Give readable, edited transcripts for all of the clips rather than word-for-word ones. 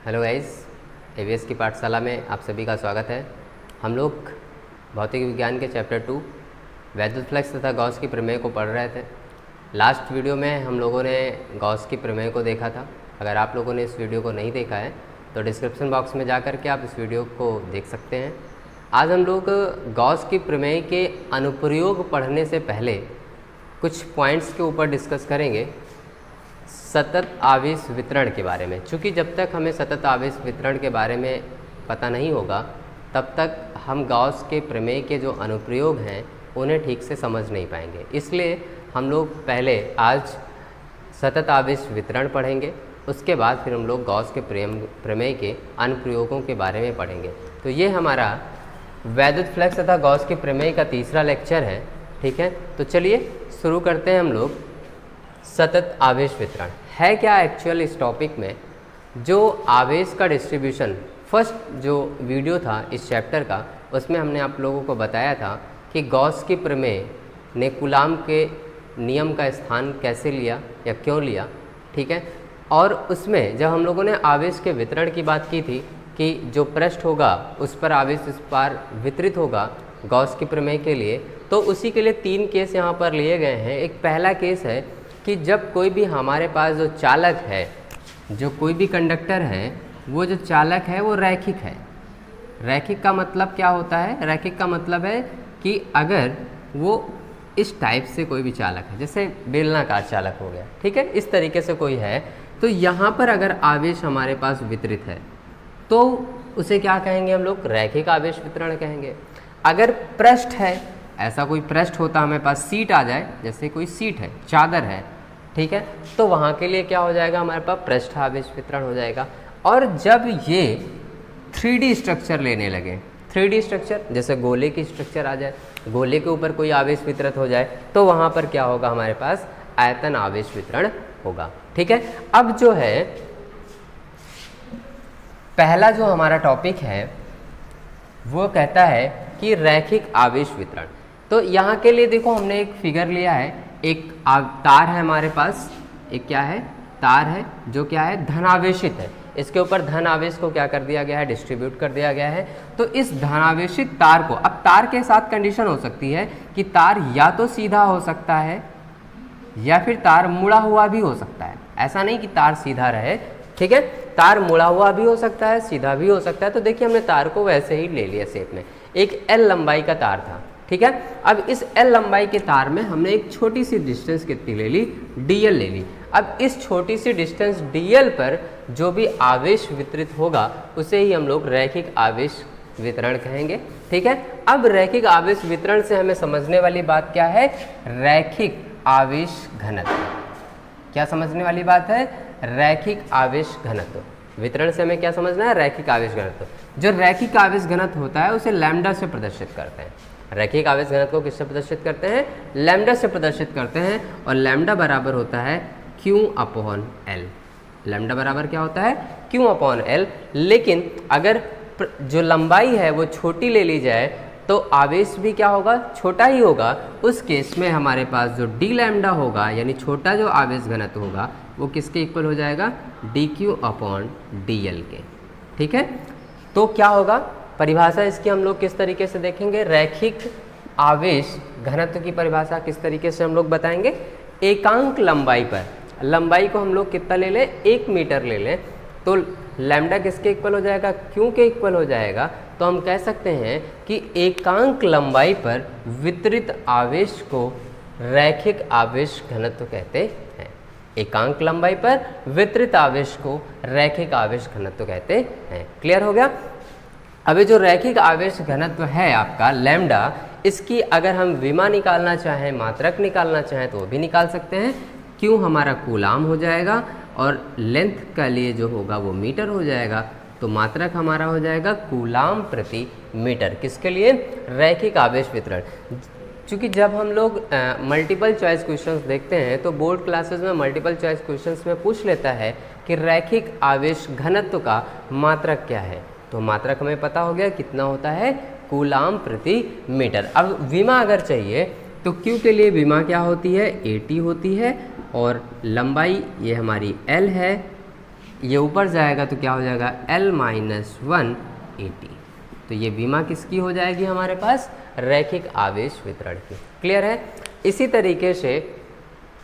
Hello guys, ABS की पाठशाला में आप सभी का स्वागत है। हम लोग भौतिक विज्ञान के चैप्टर 2 वैद्युत फ्लक्स तथा गॉस की प्रमेय को पढ़ रहे थे। लास्ट वीडियो में हम लोगों ने गॉस की प्रमेय को देखा था। अगर आप लोगों ने इस वीडियो को नहीं देखा है तो डिस्क्रिप्शन बॉक्स में जा कर के आप इस वीडियो को देख सकते हैं। आज हम लोग गॉस की प्रमेय के अनुप्रयोग पढ़ने से पहले कुछ पॉइंट्स के ऊपर डिस्कस करेंगे सतत आवेश वितरण के बारे में। चूँकि जब तक हमें सतत आवेश वितरण के बारे में पता नहीं होगा तब तक हम गॉस के प्रमेय के जो अनुप्रयोग हैं उन्हें ठीक से समझ नहीं पाएंगे। इसलिए हम लोग पहले आज सतत आवेश वितरण पढ़ेंगे, उसके बाद फिर हम लोग गॉस के प्रमेय के अनुप्रयोगों के बारे में पढ़ेंगे। तो ये हमारा वैद्युत फ्लक्स तथा गॉस के प्रमेय का तीसरा लेक्चर है। ठीक है, तो चलिए शुरू करते हैं हम लोग। सतत आवेश वितरण है क्या एक्चुअल इस टॉपिक में? जो आवेश का डिस्ट्रीब्यूशन फर्स्ट जो वीडियो था इस चैप्टर का, उसमें हमने आप लोगों को बताया था कि गॉस की प्रमेय ने कूलाम के नियम का स्थान कैसे लिया या क्यों लिया। ठीक है, और उसमें जब हम लोगों ने आवेश के वितरण की बात की थी कि जो पृष्ठ होगा उस पर आवेश इस पार वितरित होगा गॉस की प्रमेय के लिए, तो उसी के लिए 3 केस यहाँ पर लिए गए हैं। एक पहला केस है कि जब कोई भी हमारे पास जो चालक है, जो कोई भी कंडक्टर है, वो जो चालक है वो रैखिक है। रैखिक का मतलब क्या होता है? रैखिक का मतलब है कि अगर वो इस टाइप से कोई भी चालक है, जैसे बेलनाकार चालक हो गया, ठीक है, इस तरीके से कोई है, तो यहाँ पर अगर आवेश हमारे पास वितरित है तो उसे क्या कहेंगे हम लोग? रैखिक आवेश वितरण कहेंगे। अगर पृष्ठ है, ऐसा कोई पृष्ठ होता हमारे पास, सीट आ जाए, जैसे कोई सीट है, चादर है, ठीक है, तो वहाँ के लिए क्या हो जाएगा? हमारे पास पृष्ठ आवेश वितरण हो जाएगा। और जब ये 3D स्ट्रक्चर लेने लगे, 3D स्ट्रक्चर जैसे गोले की स्ट्रक्चर आ जाए, गोले के ऊपर कोई आवेश वितरित हो जाए, तो वहाँ पर क्या होगा? हमारे पास आयतन आवेश वितरण होगा। ठीक है, अब जो है पहला जो हमारा टॉपिक है वो कहता है कि रैखिक आवेश वितरण। तो यहाँ के लिए देखो हमने एक फिगर लिया है, एक तार है हमारे पास, एक क्या है? तार है जो क्या है? धनावेशित है। इसके ऊपर धन आवेश को क्या कर दिया गया है? डिस्ट्रीब्यूट कर दिया गया है। तो इस धनावेशित तार को, अब तार के साथ कंडीशन हो सकती है कि तार या तो सीधा हो सकता है या फिर तार मुड़ा हुआ भी हो सकता है। ऐसा नहीं कि तार सीधा रहे, ठीक है, तार मुड़ा हुआ भी हो सकता है, सीधा भी हो सकता है। तो देखिए हमने तार को वैसे ही ले लिया शेप में। एक L लंबाई का तार था, ठीक है। अब इस L लंबाई के तार में हमने एक छोटी सी डिस्टेंस कितनी ले ली? DL ले ली। अब इस छोटी सी डिस्टेंस DL पर जो भी आवेश वितरित होगा उसे ही हम लोग रैखिक आवेश वितरण कहेंगे। ठीक है, अब रैखिक आवेश वितरण से हमें समझने वाली बात क्या है? रैखिक आवेश घनत्व। क्या समझने वाली बात है? रैखिक आवेश घनत्व। वितरण से हमें क्या समझना है? रैखिक आवेश घनत्व। जो रैखिक आवेश घनत्व होता है उसे लैम्डा से प्रदर्शित करते हैं। रैखिक आवेश घनत्व को किससे प्रदर्शित करते हैं? लैम्डा से प्रदर्शित करते हैं। और लैम्डा बराबर होता है Q/L। लैम्डा बराबर क्या होता है? Q/L। लेकिन अगर जो लंबाई है वो छोटी ले ली जाए तो आवेश भी क्या होगा? छोटा ही होगा। उस केस में हमारे पास जो d लैम्डा होगा, यानी छोटा जो आवेश घनत्व होगा, वो किसके इक्वल हो जाएगा? dQ/dL के। ठीक है, तो क्या होगा? परिभाषा इसकी हम लोग किस तरीके से देखेंगे? रैखिक आवेश घनत्व की परिभाषा किस तरीके से हम लोग बताएंगे? एकांक लंबाई पर, लंबाई को हम लोग कितना ले लें? 1 मीटर ले लें, तो लैम्डा किसके इक्वल हो जाएगा? क्यू के इक्वल हो जाएगा। तो हम कह सकते हैं कि एकांक लंबाई पर वितरित आवेश को रैखिक आवेश घनत्व कहते हैं। एकांक लंबाई पर वितरित आवेश को रैखिक आवेश घनत्व कहते हैं। क्लियर हो गया? अभी जो रैखिक आवेश घनत्व है आपका लैम्डा, इसकी अगर हम विमा निकालना चाहें, मात्रक निकालना चाहें, तो वो भी निकाल सकते हैं। क्यों? हमारा कूलाम हो जाएगा और लेंथ का लिए जो होगा वो मीटर हो जाएगा। तो मात्रक हमारा हो जाएगा कूलाम प्रति मीटर। किसके लिए? रैखिक आवेश वितरण। चूँकि जब हम लोग मल्टीपल चॉइस क्वेश्चंस देखते हैं तो बोर्ड क्लासेस में मल्टीपल चॉइस क्वेश्चंस में पूछ लेता है कि रैखिक आवेश घनत्व का मात्रक क्या है। तो मात्रक हमें पता हो गया कितना होता है? कूलाम प्रति मीटर। अब विमा अगर चाहिए तो Q के लिए विमा क्या होती है? AT होती है। और लंबाई ये हमारी L है, ये ऊपर जाएगा तो क्या हो जाएगा L माइनस 180। तो ये विमा किसकी हो जाएगी हमारे पास, रैखिक आवेश वितरण की। क्लियर है। इसी तरीके से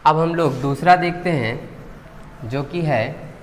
अब हम लोग दूसरा देखते हैं जो कि है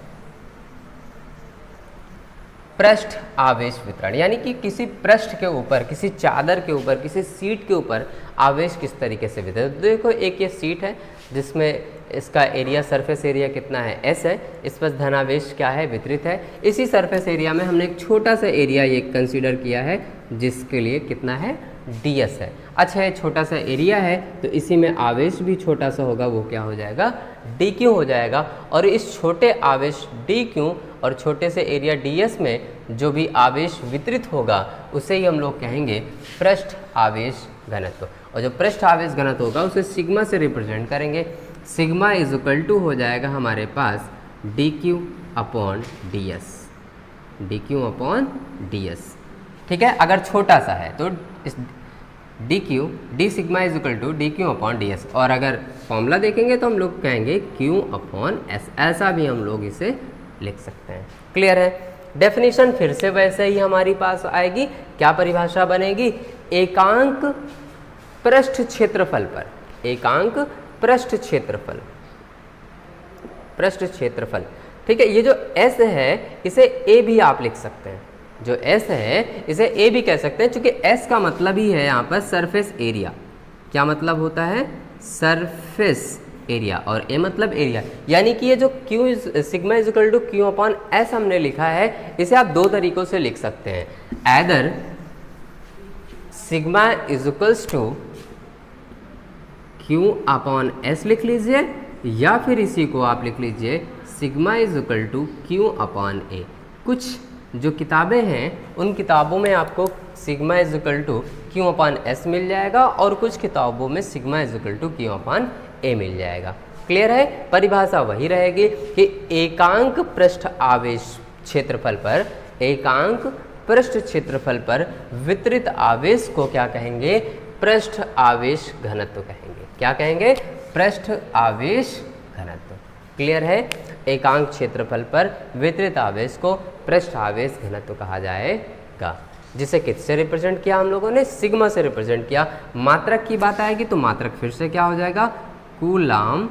पृष्ठ आवेश वितरण, यानी कि किसी पृष्ठ के ऊपर, किसी चादर के ऊपर, किसी सीट के ऊपर आवेश किस तरीके से वितरित। देखो एक ये सीट है जिसमें इसका एरिया, सरफेस एरिया कितना है, S है, इस पर धनावेश क्या है, वितरित है। इसी सरफेस एरिया में हमने एक छोटा सा एरिया ये कंसीडर किया है जिसके लिए कितना है, ds है। अच्छा ये छोटा सा एरिया है तो इसी में आवेश भी छोटा सा होगा, वो क्या हो जाएगा, dq हो जाएगा। और इस छोटे आवेश dq और छोटे से एरिया ds में जो भी आवेश वितरित होगा उसे ही हम लोग कहेंगे पृष्ठ आवेश घनत्व। और जो पृष्ठ आवेश घनत्व होगा उसे सिग्मा से रिप्रेजेंट करेंगे। सिग्मा इज इक्वल टू हो जाएगा हमारे पास dq upon ds, dq upon ds। ठीक है, अगर छोटा सा है तो इस d sigma is equal to dq upon ds। और अगर फॉर्मूला देखेंगे तो हम लोग कहेंगे q अपॉन s, ऐसा भी हम लोग इसे लिख सकते हैं। क्लियर है। डेफिनेशन फिर से वैसे ही हमारी पास आएगी। क्या परिभाषा बनेगी, एकांक पृष्ठ क्षेत्रफल पर, एकांक पृष्ठ क्षेत्रफल, पृष्ठ क्षेत्रफल। ठीक है, ये जो S है इसे A भी आप लिख सकते हैं, जो S है इसे A भी कह सकते हैं, क्योंकि S का मतलब ही है यहाँ पर सरफेस एरिया। क्या मतलब होता है, सरफेस एरिया, और A मतलब एरिया। यानी कि ये जो Q sigma is equal to Q upon S हमने लिखा है, इसे आप दो तरीकों से लिख सकते हैं। Either sigma is equals to Q upon S लिख लीजिए, या फिर इसी को आप लिख लीजिए sigma is equal to Q upon A। कुछ जो किताबें हैं उन किताबों में आपको sigma is equal to Q upon S मिल जाएगा, और कुछ किताबों में sigma is equal to Q upon A मिल जाएगा। क्लियर है। परिभाषा वही रहेगी कि एकांक पृष्ठ आवेश क्षेत्रफल पर, एकांक पृष्ठ क्षेत्रफल पर वितरित आवेश को क्या कहेंगे, पृष्ठ आवेश घनत्व कहेंगे। क्या कहेंगे, पृष्ठ आवेश घनत्व। क्लियर है। एकांक क्षेत्रफल पर वितरित आवेश को पृष्ठ आवेश घनत्व कहा जाएगा, जिसे किससे रिप्रेजेंट किया हम लोगों ने, सिग्मा से रिप्रेजेंट किया। मात्रक की बात आएगी तो मात्रक फिर से क्या हो जाएगा, कूलाम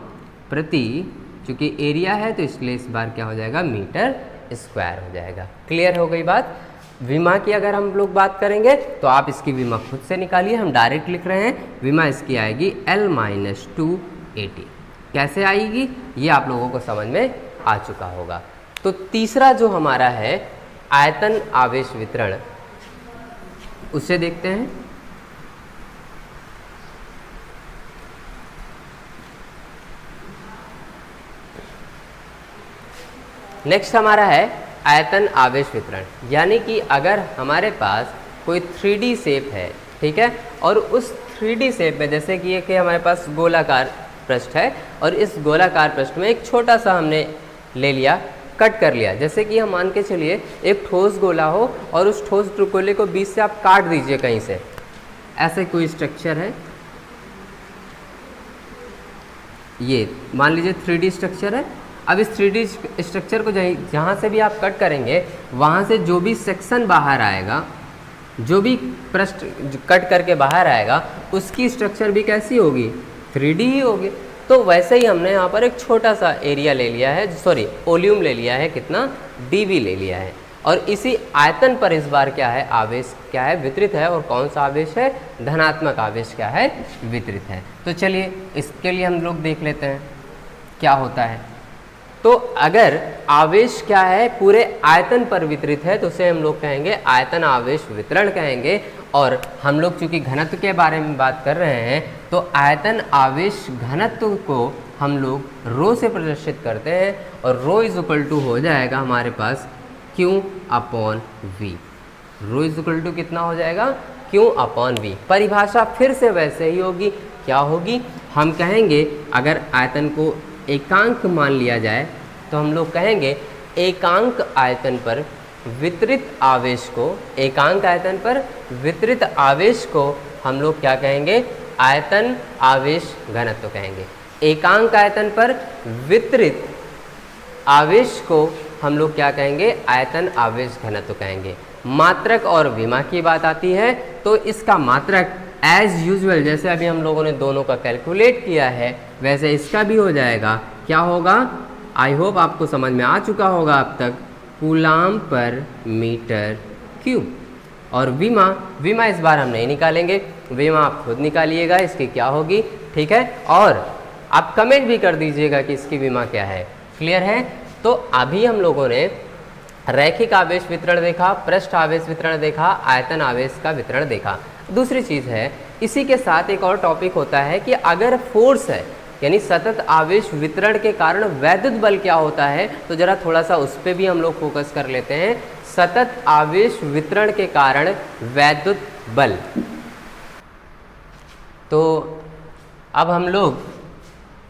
प्रति, चूंकि एरिया है तो इसलिए इस बार क्या हो जाएगा, मीटर स्क्वायर हो जाएगा। क्लियर हो गई बात। विमा की अगर हम लोग बात करेंगे तो आप इसकी विमा खुद से निकालिए, हम डायरेक्ट लिख रहे हैं। विमा इसकी आएगी L माइनस 280। कैसे आएगी ये आप लोगों को समझ में आ चुका होगा। तो तीसरा जो हमारा है आयतन आवेश वितरण, उसे देखते हैं। नेक्स्ट हमारा है आयतन आवेश वितरण, यानी कि अगर हमारे पास कोई 3D शेप है, ठीक है, और उस 3D शेप में जैसे कि ये कि हमारे पास गोलाकार पृष्ठ है, और इस गोलाकार पृष्ठ में एक छोटा सा हमने ले लिया, कट कर लिया। जैसे कि हम मान के चलिए एक ठोस गोला हो और उस ठोस गोले को बीच से आप काट दीजिए कहीं से, ऐसे कोई स्ट्रक्चर है, ये मान लीजिए 3D स्ट्रक्चर है। अब इस 3D स्ट्रक्चर को जहाँ से भी आप कट करेंगे वहाँ से जो भी सेक्शन बाहर आएगा, जो भी पृष्ठ कट करके बाहर आएगा, उसकी स्ट्रक्चर भी कैसी होगी, 3D ही होगी। तो वैसे ही हमने यहाँ पर एक छोटा सा एरिया ले लिया है, सॉरी वॉल्यूम ले लिया है, कितना, dV ले लिया है, और इसी आयतन पर इस बार क्या है, आवेश क्या है, वितरित है। और कौन सा आवेश है, धनात्मक आवेश क्या है, वितरित है। तो चलिए इसके लिए हम लोग देख लेते हैं क्या होता है। तो अगर आवेश क्या है, पूरे आयतन पर वितरित है, तो उसे हम लोग कहेंगे आयतन आवेश वितरण कहेंगे। और हम लोग चूंकि घनत्व के बारे में बात कर रहे हैं तो आयतन आवेश घनत्व को हम लोग रो से प्रदर्शित करते हैं, और रो इज इक्वल टू हो जाएगा हमारे पास Q upon V। Rho is equal to कितना हो जाएगा, Q अपॉन V। परिभाषा फिर से वैसे ही होगी। क्या होगी, हम कहेंगे अगर आयतन को एकांक मान लिया जाए तो हम लोग कहेंगे एकांक आयतन पर वितरित आवेश को, एकांक आयतन पर वितरित आवेश को हम लोग क्या कहेंगे, आयतन आवेश घनत्व कहेंगे। एकांक आयतन पर वितरित आवेश को हम लोग क्या कहेंगे, आयतन आवेश घनत्व कहेंगे। मात्रक और विमा की बात आती है तो इसका मात्रक एज यूजुअल जैसे अभी हम लोगों ने दोनों का कैलकुलेट किया है वैसे इसका भी हो जाएगा। क्या होगा, आई होप आपको समझ में आ चुका होगा अब तक, कूलाम पर मीटर क्यूब। और विमा इस बार हम नहीं निकालेंगे, विमा आप खुद निकालिएगा इसकी क्या होगी, ठीक है। और आप कमेंट भी कर दीजिएगा कि इसकी विमा क्या है, क्लियर है। तो अभी हम लोगों ने रैखिक आवेश वितरण देखा, पृष्ठ आवेश वितरण देखा, आयतन आवेश का वितरण देखा। दूसरी चीज़ है, इसी के साथ एक और टॉपिक होता है कि अगर फोर्स है यानी सतत आवेश वितरण के कारण वैद्युत बल क्या होता है, तो जरा थोड़ा सा उस पर भी हम लोग फोकस कर लेते हैं। सतत आवेश वितरण के कारण वैद्युत बल, तो अब हम लोग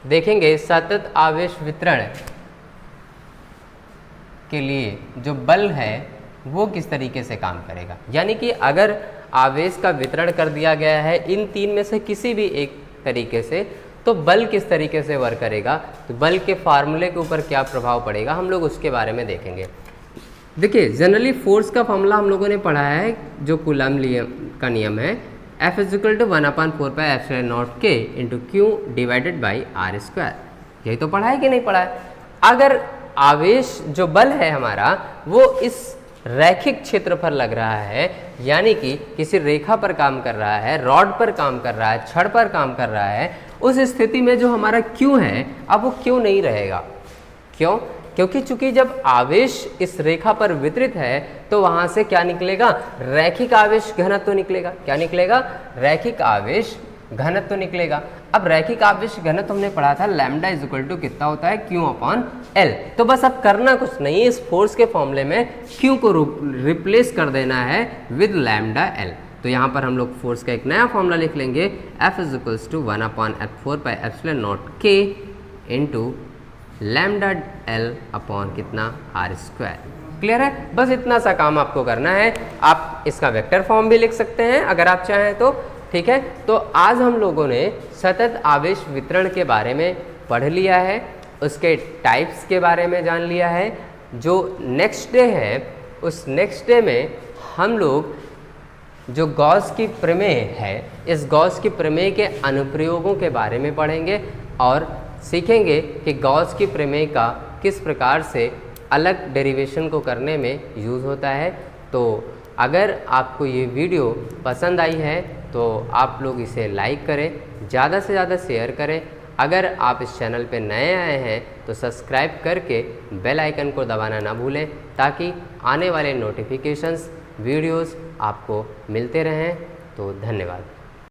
देखेंगे सतत आवेश वितरण के लिए जो बल है वो किस तरीके से काम करेगा। यानी कि अगर आवेश का वितरण कर दिया गया है इन तीन में से किसी भी एक तरीके से, तो बल किस तरीके से वर्क करेगा, तो बल के फार्मूले के ऊपर क्या प्रभाव पड़ेगा, हम लोग उसके बारे में देखेंगे। देखिए जनरली फोर्स का फॉर्मूला हम लोगों ने पढ़ा है जो कूलम का नियम है, F = 1/4πε0K × Q divided by r²। यही तो पढ़ा है कि नहीं पढ़ा है। अगर आवेश जो बल है हमारा वो इस रैखिक क्षेत्र पर लग रहा है, यानी कि किसी रेखा पर काम कर रहा है, रॉड पर काम कर रहा है, छड़ पर काम कर रहा है, उस स्थिति में जो हमारा Q है अब वो Q नहीं रहेगा। क्यों? क्योंकि चूंकि जब आवेश इस रेखा पर वितरित है तो वहां से क्या निकलेगा, रैखिक आवेश घनत्व निकलेगा। क्या निकलेगा, रैखिक आवेश घनत्व निकलेगा। अब रैखिक आवेश घनत्व हमने पढ़ा था लैम्डा = कितना होता है, Q/L। तो बस अब करना कुछ नहीं है, इस फोर्स के फॉर्मूले में Q को रिप्लेस कर देना है विद λL। तो यहाँ पर हम लोग फोर्स का एक नया फॉर्मूला लिख लेंगे, F = 1/4πε0K × λL/ कितना r²। क्लियर है। बस इतना सा काम आपको करना है। आप इसका वेक्टर फॉर्म भी लिख सकते हैं अगर आप चाहें तो, ठीक है। तो आज हम लोगों ने सतत आवेश वितरण के बारे में पढ़ लिया है, उसके टाइप्स के बारे में जान लिया है। जो नेक्स्ट डे है उस नेक्स्ट डे में हम लोग जो गॉस की प्रमेय है, इस गॉस की प्रमेय के अनुप्रयोगों के बारे में पढ़ेंगे और सीखेंगे कि गॉस की प्रमेय का किस प्रकार से अलग डेरिवेशन को करने में यूज़ होता है। तो अगर आपको ये वीडियो पसंद आई है तो आप लोग इसे लाइक करें, ज़्यादा से ज़्यादा शेयर करें। अगर आप इस चैनल पे नए आए हैं तो सब्सक्राइब करके बेल आइकन को दबाना ना भूलें, ताकि आने वाले नोटिफिकेशंस वीडियोस आपको मिलते रहें। तो धन्यवाद।